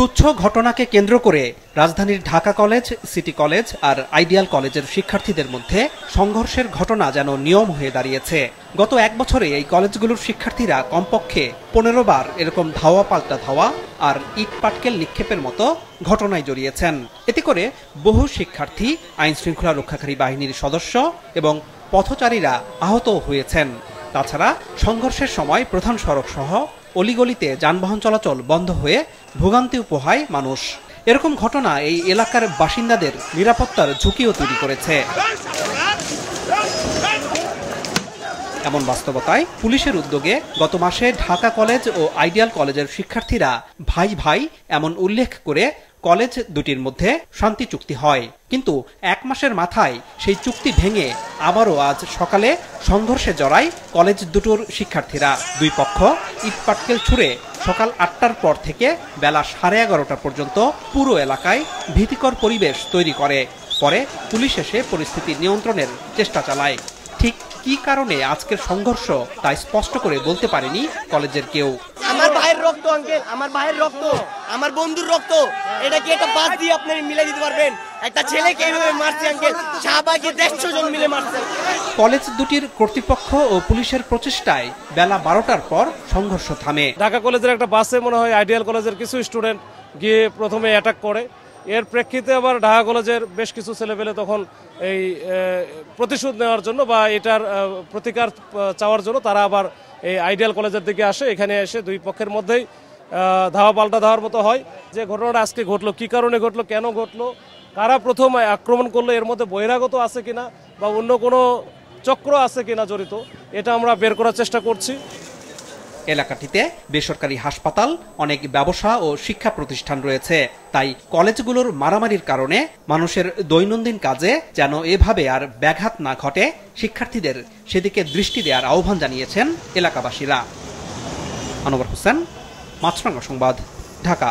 তুচ্ছ ঘটনাকে কেন্দ্র করে রাজধানীর ঢাকা কলেজ, সিটি কলেজ আর আইডিয়াল কলেজের শিক্ষার্থীদের মধ্যে সংঘর্ষের ঘটনা যেন নিয়ম হয়ে দাঁড়িয়েছে। গত এক বছরে এই কলেজগুলোর শিক্ষার্থীরা কমপক্ষে 15 বার এরকম ধাওয়া পাল্টা ধাওয়া আর ইট পাটকেল নিক্ষেপের মতো ঘটনায় জড়িয়েছেন। এতে করে বহু শিক্ষার্থী, আইন শৃঙ্খলা রক্ষাকারী বাহিনীর সদস্য এবং পথচারীরা আহত হয়েছেন। তাছাড়া সংঘর্ষের সময় প্রধান সড়ক সহ অলিগলিতে যানবাহন চলাচল বন্ধ হয়ে ভোগান্তি পোহায় মানুষ। এরকম ঘটনা এই এলাকার বাসিন্দাদের নিরাপত্তার ঝুঁকিও তৈরি করেছে। এমন বাস্তবতায় পুলিশের উদ্যোগে গত মাসে ঢাকা কলেজ ও আইডিয়াল কলেজের শিক্ষার্থীরা ভাই ভাই এমন উল্লেখ করে কলেজ দুটির মধ্যে শান্তি চুক্তি হয়। কিন্তু এক মাসের মাথায় সেই চুক্তি ভেঙে আবারও আজ সকালে সংঘর্ষে জড়ায় কলেজ দুটোর শিক্ষার্থীরা। দুই পক্ষ ইটপাটকেল ছুড়ে সকাল 8টার পর থেকে বেলা 11:30 পর্যন্ত পুরো এলাকায় ভীতিকর পরিবেশ তৈরি করে। পরে পুলিশ এসে পরিস্থিতি নিয়ন্ত্রণের চেষ্টা চালায়। ঠিক কি কারণে আজকের সংঘর্ষ তা স্পষ্ট করে বলতে পারেনি কলেজের কেউ। আমার ভাইয়ের রক্ত আঙ্কেল, আমার ভাইয়ের রক্ত, আমার বন্ধুর রক্ত, এটা কি একটা বাস দিয়ে আপনি মিলাই দিতে পারবেন? একটা ছেলেকে এইভাবে মারছে আঙ্কেল, শাহবাগে 150 জন মিলে মারছে। কলেজ দুটির কর্তৃপক্ষ ও পুলিশের প্রচেষ্টায় বেলা 12টার পর সংঘর্ষ থামে। ঢাকা কলেজের একটা বাসে মনে হয় আইডিয়াল কলেজের কিছু স্টুডেন্ট গিয়ে প্রথমে অ্যাটাক করে। এর প্রেক্ষিতে আবার ঢাকা কলেজের বেশ কিছু ছেলেপেলে তখন এই প্রতিশোধ নেওয়ার জন্য বা এটার প্রতিকার চাওয়ার জন্য তারা আবার এই আইডিয়াল কলেজের দিকে আসে। এখানে এসে দুই পক্ষের মধ্যেই ধাওয়া পাল্টা ধাওয়ার মতো হয়। যে ঘটনাটা আজকে ঘটলো, কী কারণে ঘটলো, কেন ঘটলো, কারা প্রথম আক্রমণ করলো, এর মধ্যে বহিরাগত আছে কিনা বা অন্য কোনো চক্র আছে কিনা জড়িত, এটা আমরা বের করার চেষ্টা করছি। এলাকাটিতে বেসরকারি হাসপাতাল, অনেক ব্যবসা ও শিক্ষা প্রতিষ্ঠান রয়েছে। তাই কলেজগুলোর মারামারির কারণে মানুষের দৈনন্দিন কাজে যেন এভাবে আর ব্যাঘাত না ঘটে, শিক্ষার্থীদের সেদিকে দৃষ্টি দেওয়ার আহ্বান জানিয়েছেন এলাকাবাসীরা। আনোয়ার হোসেন, মাছরাঙা সংবাদ, ঢাকা।